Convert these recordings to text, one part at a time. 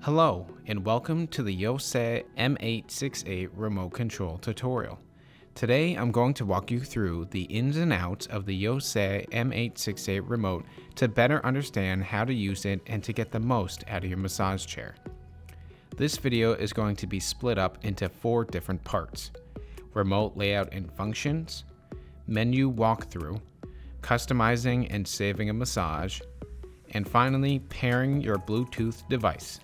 Hello, and welcome to the Yosei M868 remote control tutorial. Today I'm going to walk you through the ins and outs of the Yosei M868 remote to better understand how to use it and to get the most out of your massage chair. This video is going to be split up into 4 different parts: remote layout and functions, menu walkthrough, customizing and saving a massage, and finally pairing your Bluetooth device.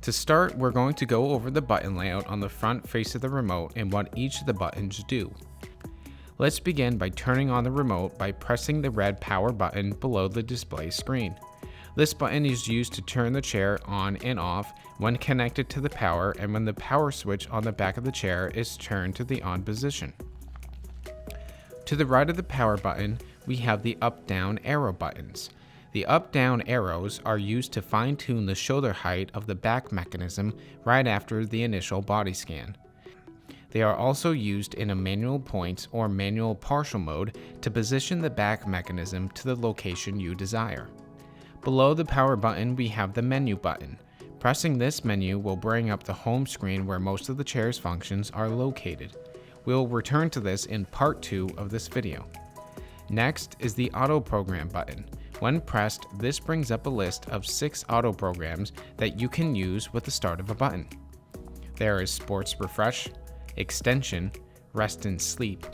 To start, we're going to go over the button layout on the front face of the remote and what each of the buttons do. Let's begin by turning on the remote by pressing the red power button below the display screen. This button is used to turn the chair on and off when connected to the power and when the power switch on the back of the chair is turned to the on position. To the right of the power button, we have the up-down arrow buttons. The up-down arrows are used to fine-tune the shoulder height of the back mechanism right after the initial body scan. They are also used in a manual points or manual partial mode to position the back mechanism to the location you desire. Below the power button, we have the menu button. Pressing this menu will bring up the home screen where most of the chair's functions are located. We'll return to this in part 2 of this video. Next is the auto program button. When pressed, this brings up a list of 6 auto programs that you can use with the start of a button. There is Sports Refresh, Extension, Rest and Sleep,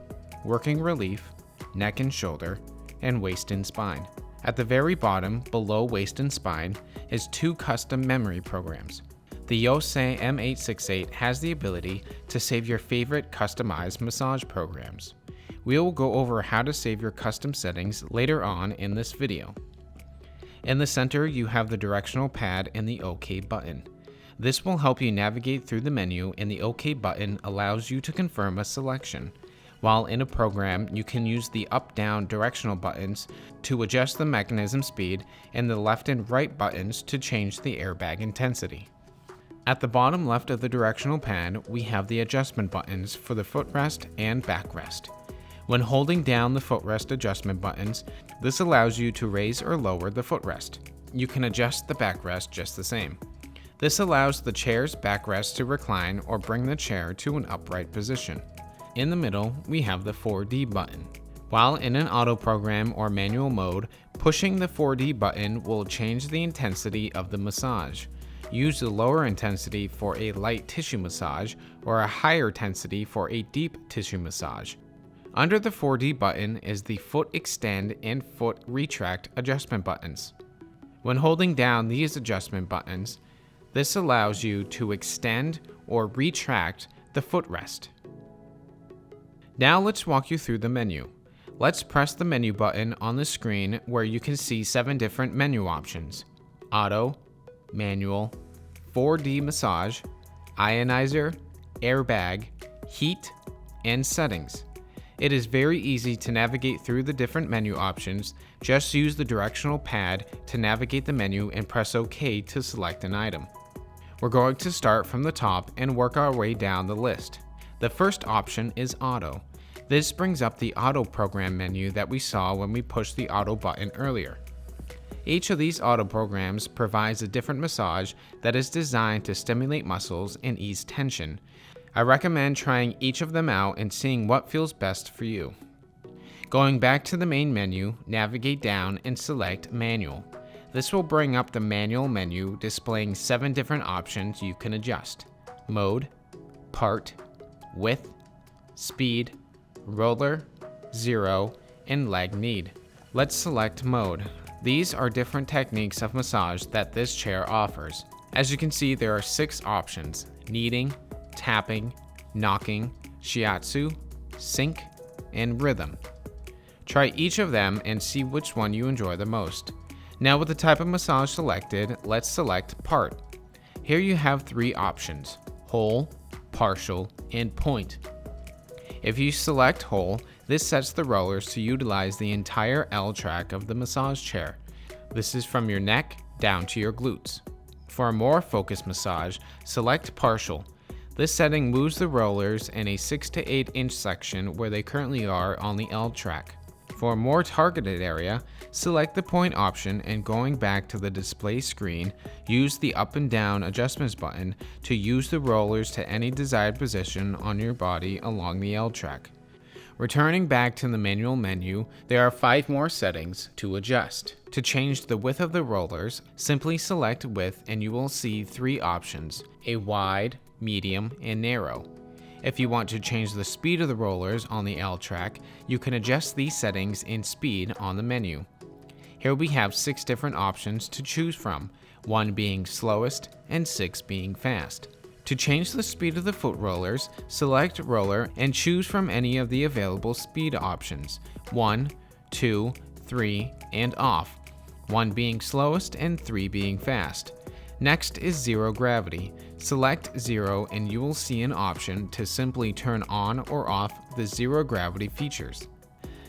Working Relief, Neck and Shoulder, and Waist and Spine. At the very bottom, below Waist and Spine, is 2 custom memory programs. The Yosei M868 has the ability to save your favorite customized massage programs. We will go over how to save your custom settings later on in this video. In the center, you have the directional pad and the OK button. This will help you navigate through the menu, and the OK button allows you to confirm a selection. While in a program, you can use the up-down directional buttons to adjust the mechanism speed and the left and right buttons to change the airbag intensity. At the bottom left of the directional pad, we have the adjustment buttons for the footrest and backrest. When holding down the footrest adjustment buttons, this allows you to raise or lower the footrest. You can adjust the backrest just the same. This allows the chair's backrest to recline or bring the chair to an upright position. In the middle, we have the 4D button. While in an auto program or manual mode, pushing the 4D button will change the intensity of the massage. Use the lower intensity for a light tissue massage or a higher intensity for a deep tissue massage. Under the 4D button is the foot extend and foot retract adjustment buttons. When holding down these adjustment buttons, this allows you to extend or retract the footrest. Now let's walk you through the menu. Let's press the menu button on the screen where you can see 7 different menu options: Auto, Manual, 4D Massage, Ionizer, Airbag, Heat, and Settings. It is very easy to navigate through the different menu options. Just use the directional pad to navigate the menu and press OK to select an item. We're going to start from the top and work our way down the list. The first option is Auto. This brings up the Auto program menu that we saw when we pushed the Auto button earlier. Each of these auto programs provides a different massage that is designed to stimulate muscles and ease tension. I recommend trying each of them out and seeing what feels best for you. Going back to the main menu, navigate down and select Manual. This will bring up the manual menu displaying 7 different options you can adjust: Mode, Part, Width, Speed, Roller, Zero, and LegKnead. Let's select Mode. These are different techniques of massage that this chair offers. As you can see, there are 6 options: kneading, tapping, knocking, shiatsu, sync, and rhythm. Try each of them and see which one you enjoy the most. Now with the type of massage selected, let's select Part. Here you have 3 options: whole, partial, and point. If you select whole, this sets the rollers to utilize the entire L track of the massage chair. This is from your neck down to your glutes. For a more focused massage, select partial. This setting moves the rollers in a 6 to 8 inch section where they currently are on the L track. For a more targeted area, select the point option and going back to the display screen, use the up and down adjustments button to use the rollers to any desired position on your body along the L track. Returning back to the manual menu, there are 5 more settings to adjust. To change the width of the rollers, simply select width and you will see 3 options: a wide, medium, and narrow. If you want to change the speed of the rollers on the L track, you can adjust these settings in speed on the menu. Here we have 6 different options to choose from, 1 being slowest and 6 being fast. To change the speed of the foot rollers, select roller and choose from any of the available speed options, 1, 2, 3, and off, 1 being slowest and 3 being fast. Next is zero gravity. Select 0 and you will see an option to simply turn on or off the zero gravity features.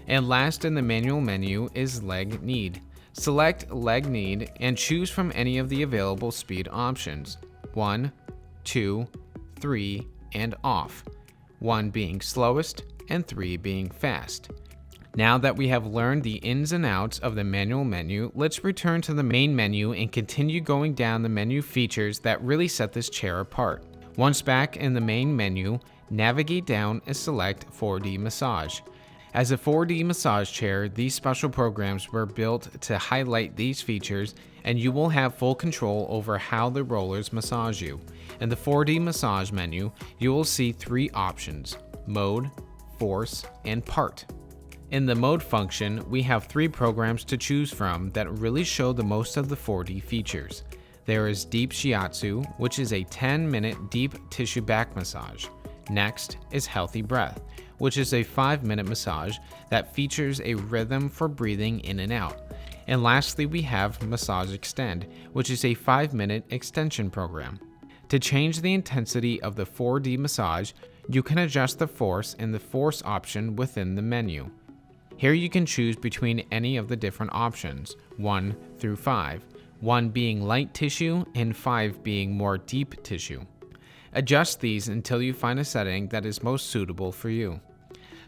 And last in the manual menu is LegKnead. Select LegKnead and choose from any of the available speed options, 1, 2, 3, and off, 1 being slowest and 3 being fast. Now that we have learned the ins and outs of the manual menu, let's return to the main menu and continue going down the menu features that really set this chair apart. Once back in the main menu, navigate down and select 4D Massage. As a 4D massage chair, these special programs were built to highlight these features, and you will have full control over how the rollers massage you. In the 4D massage menu, you will see 3 options: mode, force, and part. In the mode function, we have 3 programs to choose from that really show the most of the 4D features. There is Deep Shiatsu, which is a 10-minute deep tissue back massage. Next is Healthy Breath, which is a 5-minute massage that features a rhythm for breathing in and out. And lastly, we have Massage Extend, which is a 5-minute extension program. To change the intensity of the 4D massage, you can adjust the force in the force option within the menu. Here you can choose between any of the different options, 1 through 5, 1 being light tissue and 5 being more deep tissue. Adjust these until you find a setting that is most suitable for you.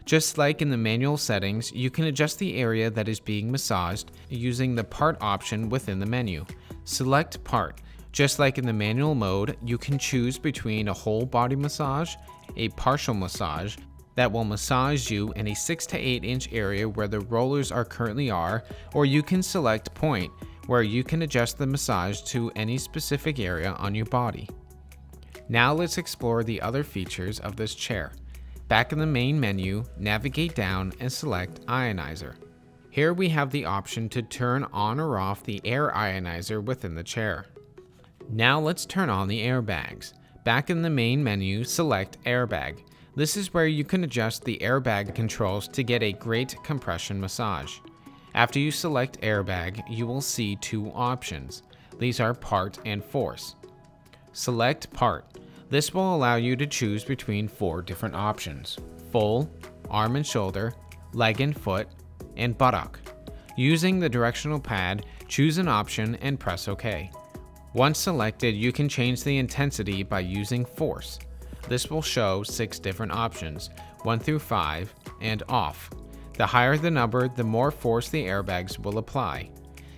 Just like in the manual settings, you can adjust the area that is being massaged using the part option within the menu. Select part. Just like in the manual mode, you can choose between a whole body massage, a partial massage that will massage you in a 6 to 8 inch area where the rollers currently are, or you can select point, where you can adjust the massage to any specific area on your body. Now let's explore the other features of this chair. Back in the main menu, navigate down and select Ionizer. Here we have the option to turn on or off the air ionizer within the chair. Now let's turn on the airbags. Back in the main menu, select Airbag. This is where you can adjust the airbag controls to get a great compression massage. After you select Airbag, you will see 2 options. These are part and force. Select part. This will allow you to choose between 4 different options: full, arm and shoulder, leg and foot, and buttock. Using the directional pad, choose an option and press OK. Once selected, you can change the intensity by using force. This will show 6 different options, 1 through 5, and off. The higher the number, the more force the airbags will apply.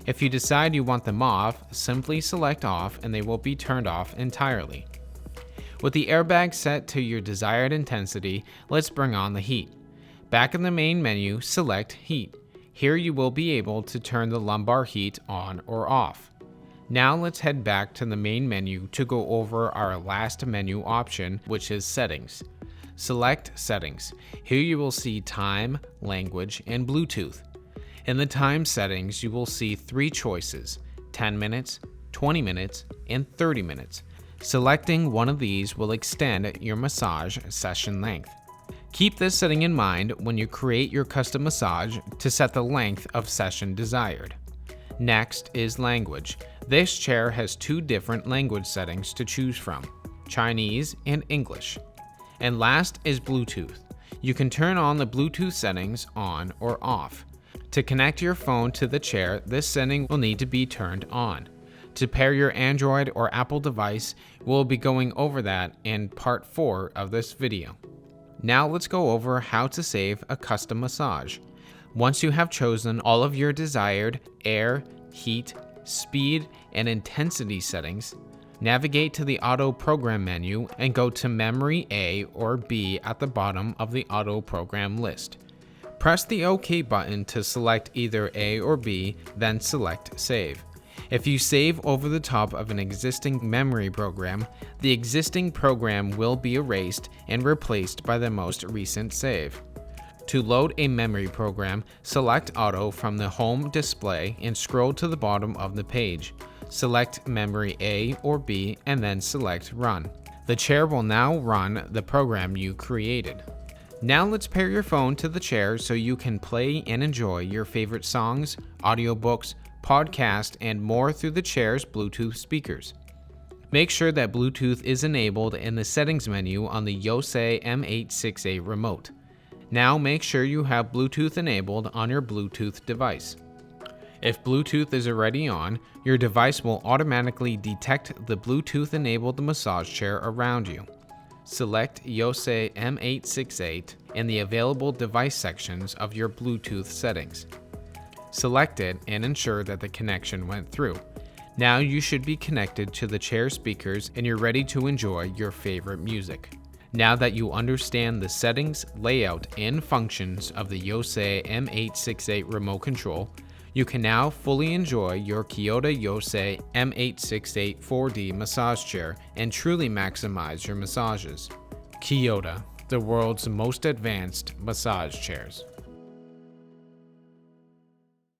If you decide you want them off, simply select off and they will be turned off entirely. With the airbag set to your desired intensity, let's bring on the heat. Back in the main menu, select Heat. Here you will be able to turn the lumbar heat on or off. Now let's head back to the main menu to go over our last menu option, which is Settings. Select Settings. Here you will see Time, Language, and Bluetooth. In the time settings, you will see 3 choices: 10 minutes, 20 minutes, and 30 minutes. Selecting one of these will extend your massage session length. Keep this setting in mind when you create your custom massage to set the length of session desired. Next is Language. This chair has 2 different language settings to choose from: Chinese and English. And last is Bluetooth. You can turn on the Bluetooth settings on or off. To connect your phone to the chair, this setting will need to be turned on. To pair your Android or Apple device, we'll be going over that in part 4 of this video. Now let's go over how to save a custom massage. Once you have chosen all of your desired air, heat, speed, and intensity settings, navigate to the Auto Program menu and go to Memory A or B at the bottom of the Auto Program list. Press the OK button to select either A or B, then select Save. If you save over the top of an existing memory program, the existing program will be erased and replaced by the most recent save. To load a memory program, select Auto from the home display and scroll to the bottom of the page. Select Memory A or B and then select Run. The chair will now run the program you created. Now let's pair your phone to the chair so you can play and enjoy your favorite songs, audiobooks, podcasts, and more through the chair's Bluetooth speakers. Make sure that Bluetooth is enabled in the settings menu on the Yosei M868 remote. Now make sure you have Bluetooth enabled on your Bluetooth device. If Bluetooth is already on, your device will automatically detect the Bluetooth enabled massage chair around you. Select Yosei M868 in the available device sections of your Bluetooth settings. Select it and ensure that the connection went through. Now you should be connected to the chair speakers and you're ready to enjoy your favorite music. Now that you understand the settings, layout, and functions of the Yosei M868 remote control, you can now fully enjoy your Kyota Yosei M868 4D massage chair and truly maximize your massages. Kyota, the world's most advanced massage chairs.